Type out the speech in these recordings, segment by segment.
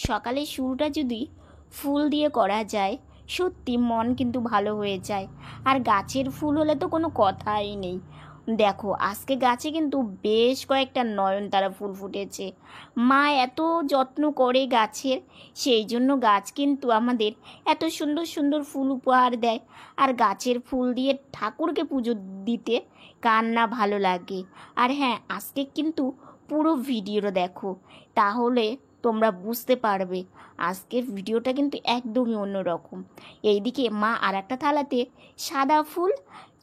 সকালে শুরুটা যদি ফুল দিয়ে করা যায় সত্যি মন কিন্তু ভালো হয়ে যায়। আর গাছের ফুল হলে তো কোনো কথাই নেই। দেখো আজকে গাছে কিন্তু বেশ কয়েকটা নয়নতারা ফুল ফুটেছে। মা এত যত্ন করে গাছের, সেই জন্য গাছ কিন্তু আমাদের এত সুন্দর সুন্দর ফুল উপহার দেয়। আর গাছের ফুল দিয়ে ঠাকুরকে পুজো দিতে কার না ভালো লাগে। আর হ্যাঁ, আজকে কিন্তু পুরো ভিডিওটা দেখো, তাহলে তোমরা বুঝতে পারবে আজকের ভিডিওটা কিন্তু একদমই অন্যরকম। এইদিকে মা আর একটা থালাতে সাদা ফুল,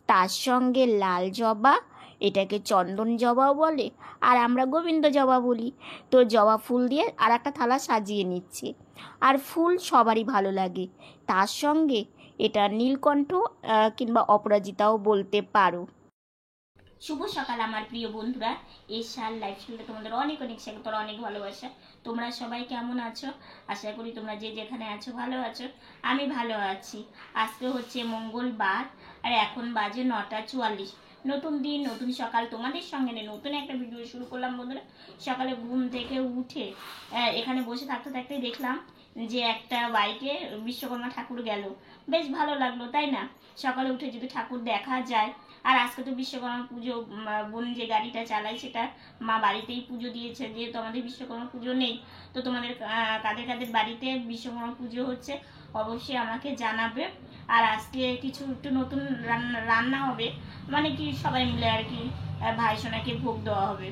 তার সঙ্গে লাল জবা, এটাকে চন্দন জবাও বলে আর আমরা গোবিন্দ জবা বলি, তো জবা ফুল দিয়ে আর একটা থালা সাজিয়ে নিচ্ছে। আর ফুল সবারই ভালো লাগে, তার সঙ্গে এটা নীলকণ্ঠ কিংবা অপরাজিতাও বলতে পারো। শুভ সকাল আমার প্রিয় বন্ধুরা, এশার লাইফস্টাইলে তোমাদের অনেক অনেক স্বাগত, অনেক ভালোবাসা। তোমরা সবাই কেমন আছো? আশা করি তোমরা যে যেখানে আছো ভালো আছো। আমি ভালো আছি। আজকে হচ্ছে মঙ্গলবার আর এখন বাজে 9:44। নতুন দিন, নতুন সকাল, তোমাদের সঙ্গে নতুন একটা ভিডিও শুরু করলাম বন্ধুরা। সকালে ঘুম থেকে উঠে এখানে বসে থাকতে থাকতেই দেখলাম যে একটা বাইকে বিশ্বকর্মা ঠাকুর গেল। বেশ ভালো লাগলো, তাই না? সকালে উঠে যদি ঠাকুর দেখা যায়। আর আজকে তো বিশ্বকর্মা পুজো, বোন যে গাড়িটা চালায় সেটা মা বাড়িতেই পুজো দিয়েছে, যেহেতু আমাদের বিশ্বকর্মা পুজো নেই। তো তোমাদের কাদের কাদের বাড়িতে বিশ্বকর্মা পুজো হচ্ছে অবশ্যই আমাকে জানাবে। আর আজকে কিছু একটু নতুন রান্না হবে, মানে কি সবাই মিলে আর কি ভাই সোনাকে ভোগ দেওয়া হবে।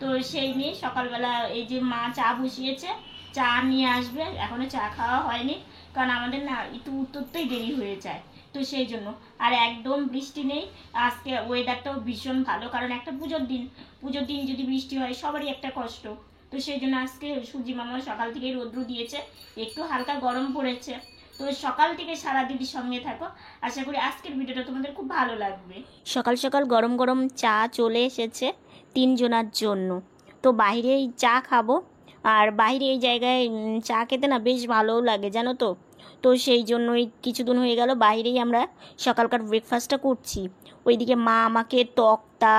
তো সেই নিয়ে সকালবেলা এই যে মা চা বসিয়েছে, চা নিয়ে আসবে। এখনো চা খাওয়া হয়নি, কারণ আমাদের না একটু উঠতেই দেরি হয়ে যায়, তো সেই জন্য। আর একদম বৃষ্টি নেই আজকে, ওয়েদারটাও ভীষণ ভালো, কারণ একটা পুজোর দিন যদি বৃষ্টি হয় সবারই একটা কষ্ট। তো সেই জন্য আজকে সূর্যি মামা সকাল থেকেই রৌদ্র দিয়েছে, একটু হালকা গরম পড়েছে। তো সকাল থেকে সারা দিদির সঙ্গে থাকো, আশা করি আজকের ভিডিওটা তোমাদের খুব ভালো লাগবে। সকাল সকাল গরম গরম চা চলে এসেছে 3 জনের জন্য। তো বাইরেই চা খাবো, আর বাইরে এই জায়গায় চা খেতে না বেশ ভালোও লাগে জানো তো। তো সেই জন্যই কিছুদিন হয়ে গেল বাইরেই আমরা সকালকার ব্রেকফাস্টটা করছি। ওইদিকে মা আমাকে তক্তা,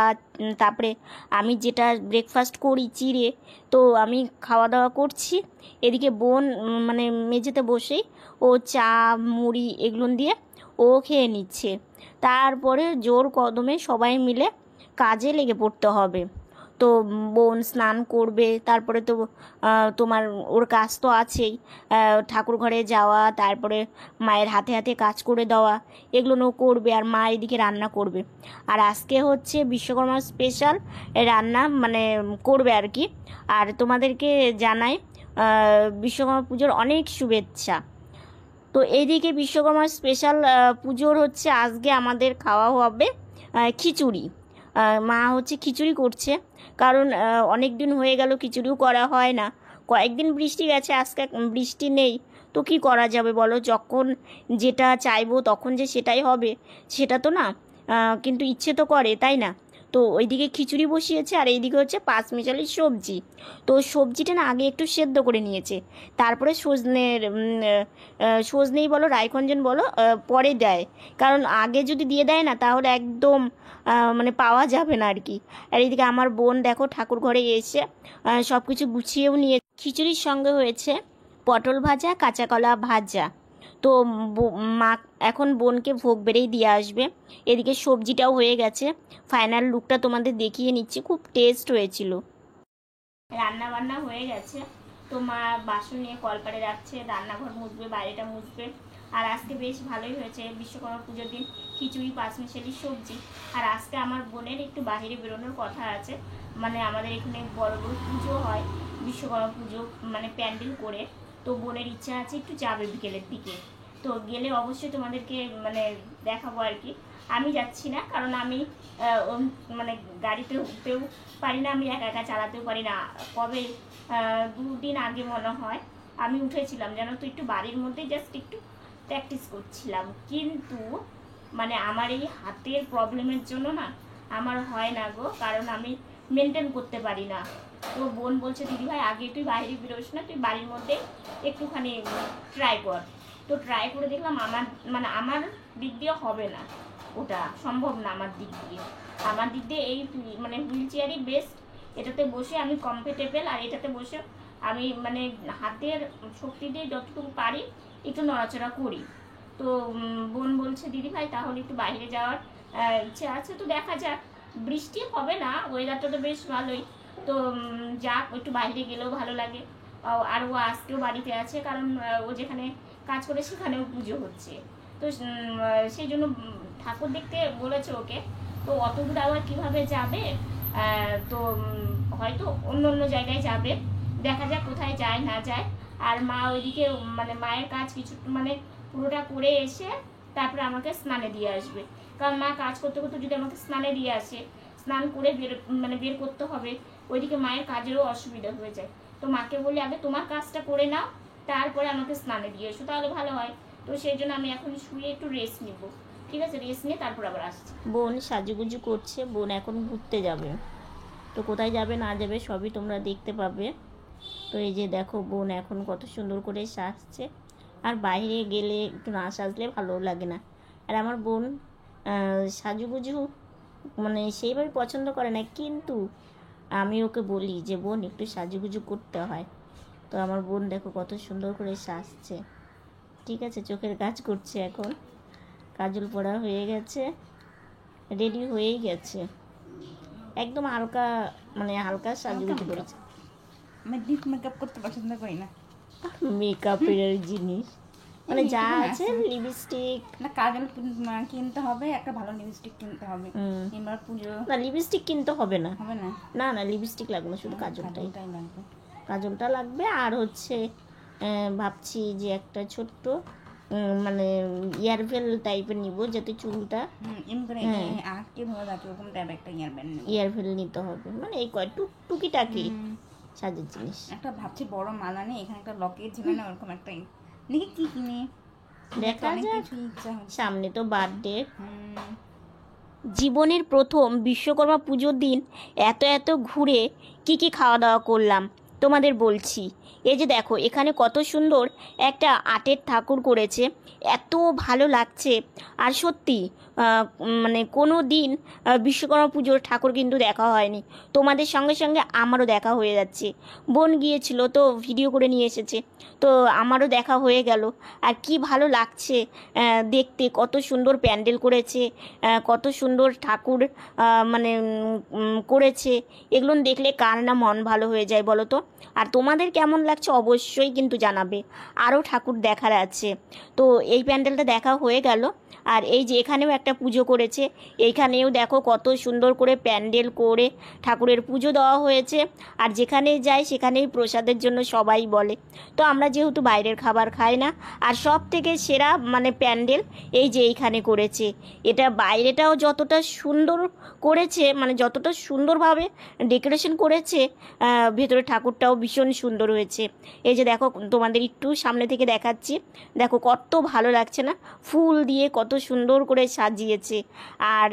তারপরে আমি যেটা ব্রেকফাস্ট করি চিড়ে, তো আমি খাওয়া দাওয়া করছি। এদিকে বোন মানে মেঝেতে বসেই ও চা মুড়ি এগুলো দিয়ে ও খেয়ে নিচ্ছে। তারপরে জোর কদমে সবাই মিলে কাজে লেগে পড়তে হবে। তো বোন স্নান করবে, তারপরে তো তোমার ওর কাজ তো আছেই, ঠাকুর ঘরে যাওয়া, তারপরে মায়ের হাতে হাতে কাজ করে দেওয়া, এগুলো করবে। আর মা এদিকে রান্না করবে। আর আজকে হচ্ছে বিশ্বকর্মা স্পেশাল রান্না মানে করবে আর কি। আর তোমাদেরকে জানাই বিশ্বকর্মা পুজোর অনেক শুভেচ্ছা। তো এইদিকে বিশ্বকর্মা স্পেশাল পুজোর হচ্ছে আজকে আমাদের খাওয়া হবে খিচুড়ি। মা হচ্ছে খিচুড়ি করছে, কারণ অনেক দিন হয়ে গেল খিচুড়িও করা হয় না। কয়েকদিন বৃষ্টি গেছে, আজকে বৃষ্টি নেই, তো কি করা যাবে বলো? যখন যেটা চাইবো তখন যে সেটাই হবে সেটা তো না, কিন্তু ইচ্ছে তো করে, তাই না? তো ওইদিকে খিচুড়ি বসিয়েছে আর এইদিকে হচ্ছে পাঁচমিশালি সবজি। তো সবজিটা না আগে একটু সেদ্ধ করে নিয়েছে, তারপরে সজনেই বলো রায়খঞ্জন বলো পরে দেয়। কারণ আগে যদি দিয়ে দেয় না তাহলে একদম মানে পাওয়া যাবে না আর কি। আর এইদিকে আমার বোন দেখো ঠাকুর ঘরে এসে সব কিছু গুছিয়েও নিয়ে, খিচুড়ির সঙ্গে হয়েছে পটল ভাজা, কাঁচা কলা ভাজা। তো মা এখন বোনকে ভোগ বেড়েই দিয়ে আসবে। এদিকে সবজিটাও হয়ে গেছে, ফাইনাল লুকটা তোমাদের দেখিয়ে নিচ্ছি, খুব টেস্ট হয়েছিল। রান্না বান্না হয়ে গেছে, তো মা বাসন নিয়ে কলপারে রাখছে, রান্নাঘর মুছবে, বাইরেটা মুছবে। আর আজকে বেশ ভালোই হয়েছে বিশ্বকর্মা পুজোর দিন খিচুড়ি পাঁচমিশালি সবজি। আর আজকে আমার বোনের একটু বাইরে বেরোনোর কথা আছে, মানে আমাদের এখানে বড় বড় পুজো হয় বিশ্বকর্মা পুজো, মানে প্যান্ডেল করে। তো বোনের ইচ্ছা আছে একটু যাবে বিকেলের দিকে, তো গেলে অবশ্যই তোমাদেরকে মানে দেখাবো আর কি। আমি যাচ্ছি না, কারণ আমি মানে গাড়িতে উঠতেও পারি না, আমি একা একা চালাতেও পারি না। কবে 2 দিন আগে মনে হয় আমি উঠেছিলাম জানো তো, একটু বাড়ির মধ্যেই জাস্ট একটু প্র্যাকটিস করছিলাম, কিন্তু মানে আমার এই হাতের প্রবলেমের জন্য না আমার হয় না গো, কারণ আমি মেনটেন করতে পারি না। তো বোন বলছে দিদিভাই আগে তুই বাইরে বেরোস না, তুই বাড়ির মধ্যে একটুখানি ট্রাই কর। তো ট্রাই করে দেখলাম আমার দিক দিয়ে হবে না, ওটা সম্ভব না আমার দিক দিয়ে এই মানে হুইল চেয়ারই বেস্ট। এটাতে বসে আমি কমফোর্টেবল, আর এটাতে বসে আমি মানে হাতের শক্তি দিয়ে যতটুকু পারি একটু নড়াচড়া করি। তো বোন বলছে দিদিভাই তাহলে একটু বাইরে যাওয়ার ইচ্ছে আছে, তো দেখা যাক। বৃষ্টি হবে না, ওয়েদারটা তো বেশ ভালোই। তো যাক, একটু বাইরে গেলেও ভালো লাগে। আর ও আজকেও বাড়িতে আছে, কারণ ও যেখানে কাজ করে সেখানেও পুজো হচ্ছে। তো সেই জন্য ঠাকুর দেখতে বলেছে ওকে। তো অত দূর আবার কীভাবে যাবে, তো হয়তো অন্য অন্য জায়গায় যাবে, দেখা যাক কোথায় যায় না যায়। আর মা ওইদিকে মানে মায়ের কাজ কিছু মানে পুরোটা করে এসে তারপরে আমাকে স্নানে দিয়ে আসবে। কারণ মা কাজ করতে করতে যদি আমাকে স্নানে দিয়ে আসে, স্নান করে বের করতে হবে, ওইদিকে মায়ের কাজেরও অসুবিধা হয়ে যায়। তো মাকে বলি আগে তোমার কাজটা করে নাও, তারপরে আমাকে স্নানে দিয়ে এসো, তাহলে ভালো হয়। তো সেই জন্য আমি এখন শুয়ে একটু রেস্ট নিব। ঠিক আছে, রেস্ট নিয়ে তারপর আবার আসছি। বোন সাজুগুজু করছে, বোন এখন ঘুরতে যাবে। তো কোথায় যাবে না যাবে সবই তোমরা দেখতে পাবে। তো এই যে দেখো বোন এখন কত সুন্দর করে সাজছে। আর বাইরে গেলে একটু না সাজলে ভালো লাগে না। আর আমার বোন সাজুগুজু মানে সেইভাবে পছন্দ করে না, কিন্তু আমি ওকে বলি যে বোন একটু সাজুগুজু করতে হয়। তো আমার বোন দেখো কত সুন্দর করে সাজছে। ঠিক আছে, চোখের কাজ করছে এখন, কাজল পরা হয়ে গেছে, রেডি হয়েই গেছে, একদম হালকা মানে হালকা সাজুগুজু করেছে। আমি ডিপ মেকআপ করতে পছন্দ করি না। মেকআপের জিনিস মানে যা আছে, লিপস্টিক না, কাজল কিনতে হবে, একটা ভালো লিপস্টিক কিনতে হবে। এবার পুজো না, লিপস্টিক কিনতে হবে না, হবে না, না না লিপস্টিক লাগবে না, শুধু কাজলটাই লাগবে। কাজলটা লাগবে। আর হচ্ছে ভাবছি যে একটা ছোট্ট মানে ইয়ারভেল টাইপের নিব, যাতে চুলটা আটকে ধরে থাকে ওরকম টাইপের একটা ইয়ারভেল নিতে হবে। মানে এই কয় টুকিটাকি সাজের জিনিস। একটা ভাবছি বড় মালা নেই, এখানে একটা লকেট ছিল না, ওরকম একটা দেখি কি কিনে দেখা যাক, সামনে তো বার্থডে। জীবনের প্রথম বিশ্বকর্মা পুজোর দিন এত এত ঘুরে কি খাওয়া দাওয়া করলাম তোমাদের বলছি। এই যে দেখো এখানে কত সুন্দর একটা আর্টের ঠাকুর করেছে, এত ভালো লাগছে। আর সত্যি মানে কোনো দিন বিশ্বকর্মা পুজোর ঠাকুর কিন্তু দেখা হয়নি। তোমাদের সঙ্গে সঙ্গে আমারও দেখা হয়ে যাচ্ছে। বোন গিয়েছিল তো ভিডিও করে নিয়ে এসেছে, তো আমারও দেখা হয়ে গেল। আর কি ভালো লাগছে দেখতে, কত সুন্দর প্যান্ডেল করেছে, কত সুন্দর ঠাকুর মানে করেছে। এগুলো দেখলে কার না মন ভালো হয়ে যায় বলো তো। আর তোমাদের কেমন লাগছে অবশ্যই কিন্তু জানাবে। আরও ঠাকুর দেখার আছে। তো এই প্যান্ডেলটা দেখা হয়ে গেল। আর এই যে এখানেও একটা পুজো করেছে, এইখানেও দেখো কত সুন্দর করে প্যান্ডেল করে ঠাকুরের পুজো দেওয়া হয়েছে। আর যেখানেই যাই সেখানেই প্রসাদের জন্য সবাই বলে। তো আমরা যেহেতু বাইরের খাবার খাই না, আর সব থেকে সেরা মানে প্যান্ডেল এই যে এইখানে করেছে। এটা বাইরেটাও যতটা সুন্দর করেছে, মানে যতটা সুন্দরভাবে ডেকোরেশন করেছে, ভেতরে ঠাকুরটাও ভীষণ সুন্দর হয়েছে। এই যে দেখো তোমাদের একটু সামনে থেকে দেখাচ্ছি, দেখো কত ভালো লাগছে না, ফুল দিয়ে কত সুন্দর করে সাজিয়েছে। আর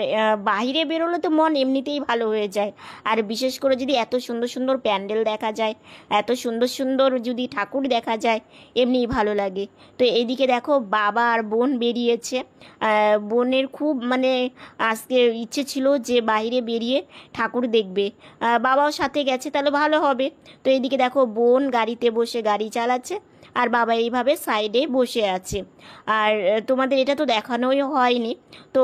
বাইরে বেরোলে তো মন এমনিতেই ভালো হয়ে যায়, আর বিশেষ করে যদি এত সুন্দর সুন্দর প্যান্ডেল দেখা যায়, এত সুন্দর সুন্দর যদি ঠাকুর দেখা যায়, এমনিই ভালো লাগে। তো এইদিকে দেখো বাবা আর বোন বেরিয়েছে। বোনের খুব মানে আজকে ইচ্ছে ছিল যে বাইরে বেরিয়ে ঠাকুর দেখবে, বাবাও সাথে গেছে তাহলে ভালো হবে। তো এইদিকে দেখো বোন গাড়িতে বসে গাড়ি চালাচ্ছে, আর বাবা এইভাবে সাইডে বসে আছে। আর তোমাদের এটা তো দেখানোই হয়নি, তো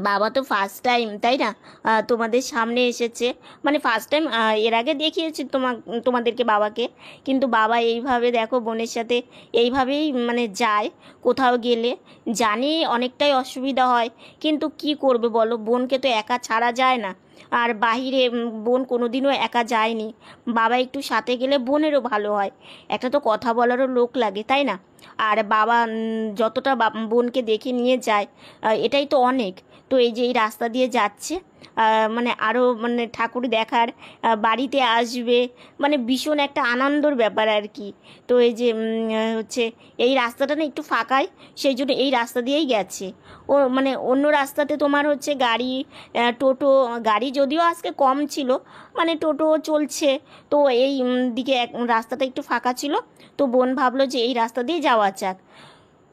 বাবা তো ফার্স্ট টাইম তাই না তোমাদের সামনে এসেছে, মানে ফার্স্ট টাইম। এর আগে দেখিয়েছি তোমাদেরকে বাবাকে, কিন্তু বাবা এইভাবে দেখো বোনের সাথে এইভাবেই মানে যায় কোথাও গেলে। জানি অনেকটাই অসুবিধা হয়, কিন্তু কি করবে বলো, বোনকে তো একা ছাড়া যায় না। আর বাহিরে বোন কোনোদিনও একা যায়নি, বাবা একটু সাথে গেলে বোনেরও ভালো হয়, একটা তো কথা বলারও লোক লাগে তাই না। আর বাবা যতটা বোনকে দেখে নিয়ে যায় এটাই তো অনেক। তো এই যে এই রাস্তা দিয়ে যাচ্ছে, মানে আরও মানে ঠাকুর দেখার, বাড়িতে আসবে, মানে ভীষণ একটা আনন্দর ব্যাপার আর কি। তো এই যে হচ্ছে এই রাস্তাটা না একটু ফাঁকাই, সেই জন্য এই রাস্তা দিয়েই গেছে। ও মানে অন্য রাস্তাতে তোমার হচ্ছে গাড়ি, টোটো, গাড়ি যদিও আজকে কম ছিল, মানে টোটো চলছে। তো এই দিকে রাস্তাটা একটু ফাঁকা ছিল, তো বোন ভাবলো যে এই রাস্তা দিয়ে যাওয়া যাক।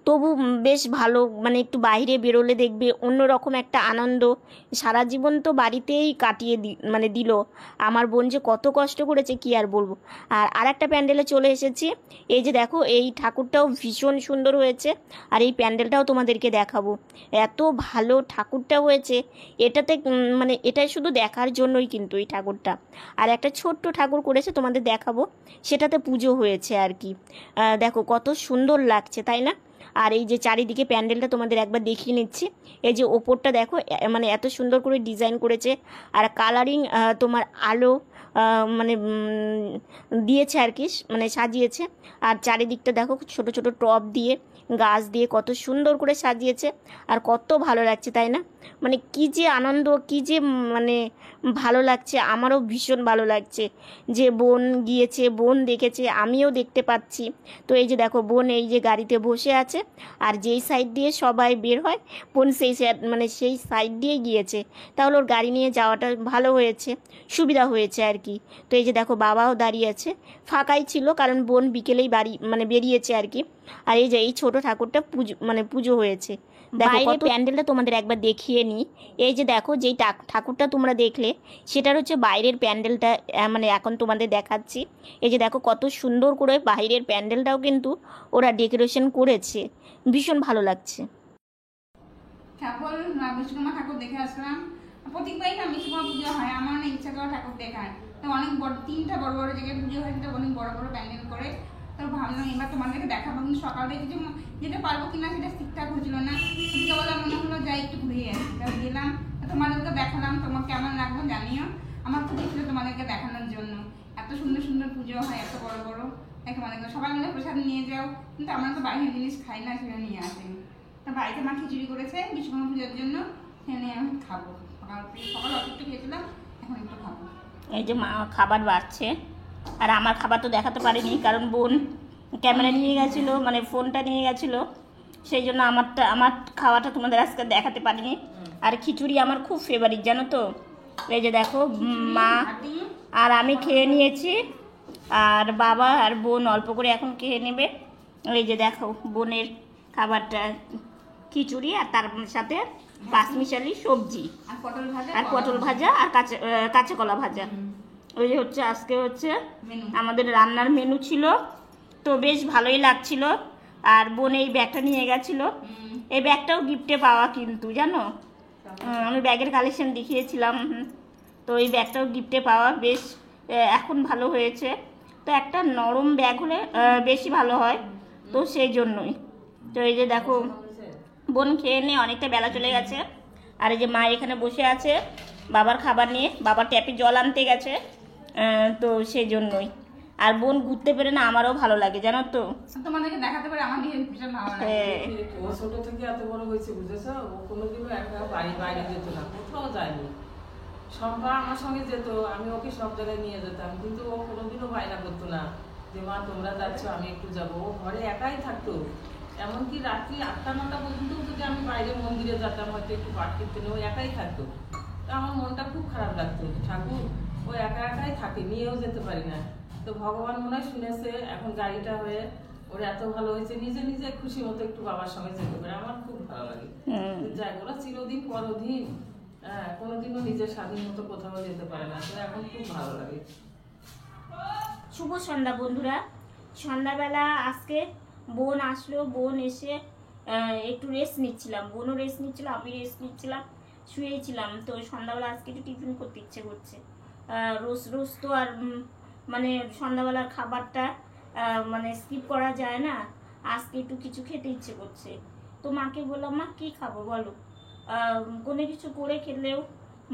তবু বেশ ভালো, মানে একটু বাইরে বেরোলে দেখবে অন্যরকম একটা আনন্দ। সারা জীবন তো বাড়িতেই কাটিয়ে মানে দিল। আমার বোন যে কত কষ্ট করেছে কি আর বলবো। আর আরেকটা প্যান্ডেলে চলে এসেছি। এই যে দেখো, এই ঠাকুরটাও ভীষণ সুন্দর হয়েছে, আর এই প্যান্ডেলটাও তোমাদেরকে দেখাবো। এত ভালো ঠাকুরটা হয়েছে, এটাতে মানে এটাই শুধু দেখার জন্যই কিন্তু এই ঠাকুরটা। আর একটা ছোট্ট ঠাকুর করেছে, তোমাদের দেখাবো, সেটাতে পুজো হয়েছে আর কি। দেখো কত সুন্দর লাগছে, তাই না? আর এই যে চারিদিকে প্যান্ডেলটা তোমাদের একবার দেখিয়ে নিচ্ছি। এই যে ওপরটা দেখো, মানে এত সুন্দর করে ডিজাইন করেছে, আর কালারিং তোমার আলো মানে দিয়েছে আর কি, মানে সাজিয়েছে। আর চারিদিকটা দেখো ছোট ছোট টব দিয়ে, গাছ দিয়ে কত সুন্দর করে সাজিয়েছে, আর কত ভালো লাগছে, তাই না? মানে কি যে আনন্দ, কি যে মানে ভালো লাগছে, আমারও ভীষণ ভালো লাগছে যে বোন গিয়েছে, বোন দেখেছে, আমিও দেখতে পাচ্ছি। তো এই যে দেখো, বোন এই যে গাড়িতে বসে আছে, আর যেই সাইড দিয়ে সবাই বের হয়, বোন সেই মানে সেই সাইড দিয়ে গিয়েছে। তাহলে ওর গাড়ি নিয়ে যাওয়াটা ভালো হয়েছে, সুবিধা হয়েছে আর কি। তো এই যে দেখো, বাবাও দাঁড়িয়ে আছে, ফাঁকাই ছিল, কারণ বোন বিকেলেই বাড়ি মানে বেরিয়েছে আর কি। আর এই যে এই ছোট ঠাকুরটা পুজো হয়েছে। বাইরে প্যান্ডেলটা তোমাদের একবার দেখিয়ে নিই। এই যে দেখো, যেই ঠাকুরটা তোমরা দেখলে, সেটার হচ্ছে বাইরের প্যান্ডেলটা, মানে এখন তোমাদের দেখাচ্ছি। এই যে দেখো কত সুন্দর করে বাইরের প্যান্ডেলটাও কিন্তু ওরা ডেকোরেশন করেছে, ভীষণ ভালো লাগছে। ঠাকুর বিশ্বকর্মা ঠাকুর দেখে আসলাম। প্রত্যেকবারই না বিশ্বকর্মা পুজো হয়, আমার না ইচ্ছা করে ঠাকুর দেখার। তো অনেক বড় 3টা বড় বড় জায়গায় পুজো হয়, তো অনেক বড় বড় প্যান্ডেল করে। তো ভাবলাম এবার তোমাদেরকে দেখাবো, কিন্তু সকালে কিছু যেতে পারবো কিনা সেটা ঠিকঠাক হচ্ছিল না। বিকেলবেলা মনে হলো যাই একটু ঘুরে আসি, তাই গেলাম, তোমাদেরকে দেখালাম। তোমার কেমন লাগলো জানিও, আমার খুব ইচ্ছে তোমাদেরকে দেখানোর জন্য। এত সুন্দর সুন্দর পুজো হয়, এত বড় বড়। তোমাদেরকে সবাই মিলে প্রসাদ নিয়ে যাও, কিন্তু আমরা তো বাইরের জিনিস খাই না, সেটা নিয়ে আসেনি। তা বাড়িতে মা খিচুড়ি করেছে বিশ্বকর্মা পুজোর জন্য, সেখানে আমি খাবো। সকাল একটু খেয়েছিলাম, এখন একটু খাবো। এই যে মা খাবার বাড়ছে, আর আমার খাবার তো দেখাতে পারিনি, কারণ বোন ক্যামেরা নিয়ে গেছিলো, মানে ফোনটা নিয়ে গেছিলো, সেই জন্য আমার খাওয়াটা তোমাদের আজকে দেখাতে পারিনি। আর খিচুড়ি আমার খুব ফেভারিট, জানো তো। এই যে দেখো, মা আর আমি খেয়ে নিয়েছি, আর বাবা আর বোন অল্প করে এখন খেয়ে নেবে। এই যে দেখো, বোনের খাবারটা খিচুড়ি, আর তার সাথে পাঁচমিশালি সবজি, আর পটল ভাজা, আর কাঁচা কলা ভাজা। ওই যে হচ্ছে আজকে হচ্ছে আমাদের রান্নার মেনু ছিল। তো বেশ ভালোই লাগছিল। আর বোন এই ব্যাগটা নিয়ে গেছিল, এই ব্যাগটাও গিফটে পাওয়া কিন্তু, জানো। আমি ব্যাগের কালেকশন দেখিয়েছিলাম, তো এই ব্যাগটাও গিফটে পাওয়া, বেশ এখন ভালো হয়েছে। তো একটা নরম ব্যাগ হলে বেশি ভালো হয়, তো সেই জন্যই। তো এই যে দেখো, বোন খেয়ে নিয়ে অনেকটা বেলা চলে গেছে। আর এই যে মা এখানে বসে আছে বাবার খাবার নিয়ে, বাবার ট্যাপে জল আনতে গেছে, তো সেই জন্যই। আর বোন ঘুরতে পেরে না, আমারও ভালো লাগে, জানো তো। তোমাদেরকে দেখাতে পারে আমার ভীষণ ভালো লাগে। ও ছোট থেকে এত বড় হয়েছে, বুঝেছো? ও কোনোদিনও একা বাইরে যেত না, কোথাও যায়নি। সববার আমার সঙ্গে যেত, আমি ওকে সব জায়গায় নিয়ে যেতাম, কিন্তু ও কোনোদিনও বায়না করতো না যে মা তোমরা যাচ্ছ আমি একটু যাবো। ও ঘরে একাই থাকতো, এমনকি রাত্রি 8টা-9টা পর্যন্ত যদি আমি বাইরে মন্দিরে যেতাম, হয়তো একটু পাঠ কীর্তনে, ও একাই থাকতো। তো আমার মনটা খুব খারাপ লাগতো, ঠাকুর ও একা একাই থাকে, নিয়েও যেতে পারি না। তো ভগবান মনে হয় শুনেছে, এখন গাড়িটা হয়ে ওর এত ভালো হয়েছে, নিজে নিজে খুশি মতো একটু বাবার সঙ্গে যেতে পারে, আমার খুব ভালো লাগে। যাই, ওরা চিরদিন পরদিন কোনোদিনও নিজের স্বাধীন মতো কোথাও যেতে পারে না, তো এখন খুব ভালো লাগে। শুভ সন্ধ্যা বন্ধুরা। সন্ধ্যাবেলা আজকে বোন আসলো, বোন এসে একটু রেস্ট নিচ্ছিলাম, বোনও রেস্ট নিচ্ছিল, আমি রেস্ট নিচ্ছিলাম, শুয়েছিলাম। তো সন্ধ্যাবেলা আজকে একটু টিফিন করতে ইচ্ছে করছে। রোজ রোজ তো আর মানে সন্ধ্যাবেলার খাবারটা মানে স্কিপ করা যায় না। আজকে একটু কিছু খেতে ইচ্ছে করছে। তো মাকে বললাম, মা কী খাবো বলো। কোনো কিছু করে খেলেও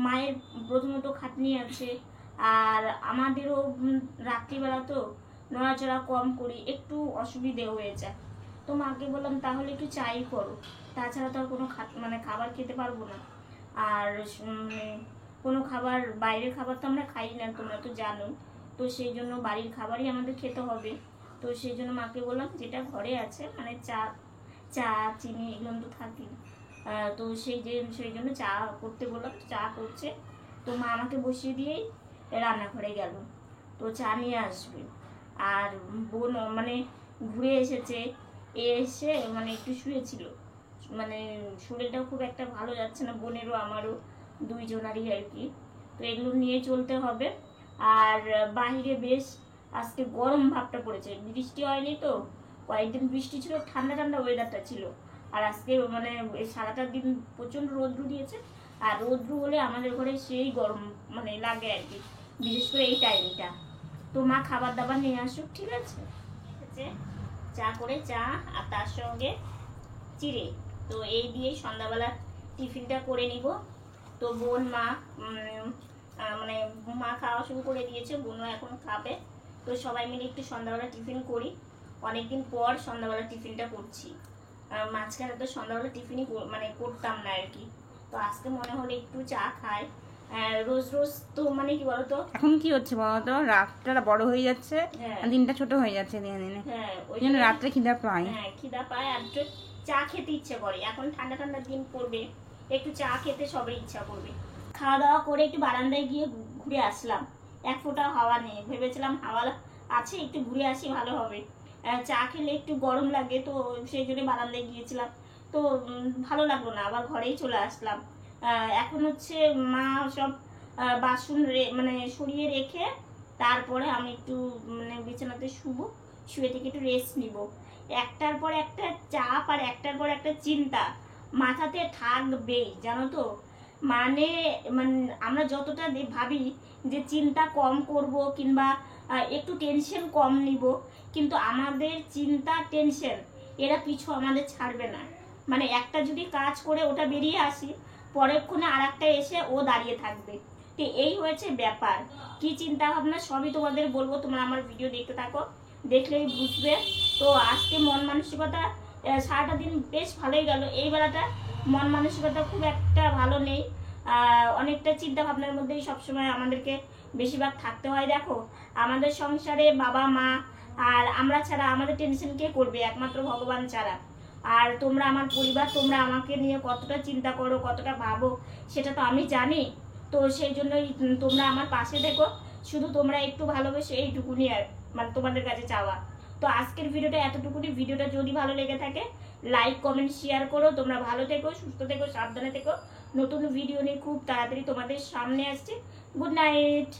মায়ের প্রথমত খাটনি আছে, আর আমাদেরও রাত্রিবেলা তো নড়াচড়া কম করি, একটু অসুবিধে হয়ে যায়। তো মাকে বললাম তাহলে একটু চাই করো, তাছাড়া তো আর কোনো মানে খাবার খেতে পারবো না। আর কোনো খাবার, বাইরের খাবার তো আমরা খাই না, তোমরা তো জানো। তো সেই জন্য বাড়ির খাবারই আমাদের খেতে হবে। তো সেই জন্য মাকে বললাম যেটা ঘরে আছে, মানে চা চিনি এগুলো তো থাকি। তো সেই জন্য চা করতে বললাম, চা করছে। তো মা আমাকে বসিয়ে দিয়েই রান্নাঘরে গেল, তো চা নিয়ে আসবে। আর বোন মানে ঘুরে এসেছে, এসে মানে একটু শুয়েছিল, মানে শরীরটাও খুব একটা ভালো যাচ্ছে না, বোনেরও আমারও দুইজনারই আর কি। তো এগুলো নিয়ে চলতে হবে। আর বাইরে বেশ আজকে গরম ভাবটা পড়েছে, বৃষ্টি হয়নি তো, কয়েকদিন বৃষ্টি ছিল, ঠান্ডা ঠান্ডা ওয়েদারটা ছিল। আর আজকে মানে এই সারাটা দিন প্রচণ্ড রৌদ্র দিয়েছে। আর রৌদ্র হলে আমাদের ঘরে সেই গরম মানে লাগে আর কি, বিশেষ করে এই টাইমটা। তো মা খাবার দাবার নিয়ে আসুক, ঠিক আছে? চা করে, চা আর তার সঙ্গে চিড়ে, তো এই দিয়েই সন্ধ্যাবেলা টিফিনটা করে নিব। তো বোন মা মানে মা খাওয়া শুরু করে দিয়েছে, বোনও এখন খাবে। তো সবাই মিলে একটু সন্ধ্যাবেলা টিফিন করি, অনেকদিন পর সন্ধ্যাবেলা টিফিনটা করছি। মাঝখানে তো সন্ধ্যাবেলা টিফিনই মানে করতাম না আর কি। তো আজকে মনে হলো একটু চা খাই। রোজ রোজ তো মানে কি বলতো, এখন কি হচ্ছে বলতো, রাতটা বড় হয়ে যাচ্ছে, হ্যাঁ। দিনটা ছোট হয়ে যাচ্ছে দিনে দিনে। হ্যাঁ, ওই জন্য রাত্রে খিদা পাই। হ্যাঁ, খিদা পায় আর একটু চা খেতে ইচ্ছে করে। এখন ঠান্ডা ঠান্ডা দিন পড়বে, একটু চা খেতে সবারই ইচ্ছা করবে। খাওয়া দাওয়া করে একটু বারান্দায় গিয়ে ঘুরে আসলাম, এক ফোঁটা হাওয়া নেই, ভেবেছিলাম হাওয়া আছে, একটু ঘুরে আসি ভালো হবে। চা খেলে একটু গরম লাগে, তো সেই জন্য বারান্দায় গিয়েছিলাম। তো ভালো লাগলো না, আবার ঘরেই চলে আসলাম। এখন হচ্ছে মা সব বাসন মানে সরিয়ে রেখে তারপরে আমি একটু মানে বিছানাতে শুয়ে থেকে একটু রেস্ট নিব। একটার পর একটা চাপ আর একটার পর একটা চিন্তা মাথাতে থাকবেই, জানো তো। মানে মানে আমরা যতটা ভাবি যে চিন্তা কম করব কিংবা একটু টেনশন কম নিব, কিন্তু আমাদের চিন্তা টেনশন এরা পিছু আমাদের ছাড়বে না। মানে একটা যদি কাজ করে ওটা বেরিয়ে আসি, পরেক্ষণে আর একটা এসে ও দাঁড়িয়ে থাকবে। তো এই হয়েছে ব্যাপার। কি চিন্তা ভাবনা সবই তোমাদের বলবো, তোমরা আমার ভিডিও দেখতে থাকো, দেখলেই বুঝবে। তো আজকে মন মানসিকতা সারাটা দিন বেশ ভালোই গেল। এই বেলাটা মন মানসিকতা খুব একটা ভালো নেই, অনেকটা চিন্তা ভাবনার মধ্যেই সবসময় আমাদেরকে বেশিরভাগ থাকতে হয়। দেখো, আমাদের সংসারে বাবা মা আর আমরা ছাড়া আমাদের টেনশন কে করবে? একমাত্র ভগবান ছাড়া। আর তোমরা আমার পরিবার, তোমরা আমাকে নিয়ে কতটা চিন্তা করো, কতটা ভাবো, সেটা তো আমি জানি। তো সেই জন্যই তোমরা আমার পাশে দেখো, শুধু তোমরা একটু ভালোবেসে, এইটুকুনি আর মানে তোমাদের কাছে চাওয়া। তো আজকের ভিডিওটা এতটুকুনি। ভিডিওটা যদি ভালো লেগে থাকে লাইক কমেন্ট শেয়ার করো। তোমরা ভালো থেকো, সুস্থ থেকো, সাবধানে থেকো। নতুন ভিডিও নিয়ে খুব তাড়াতাড়ি তোমাদের সামনে আসছে। Good night.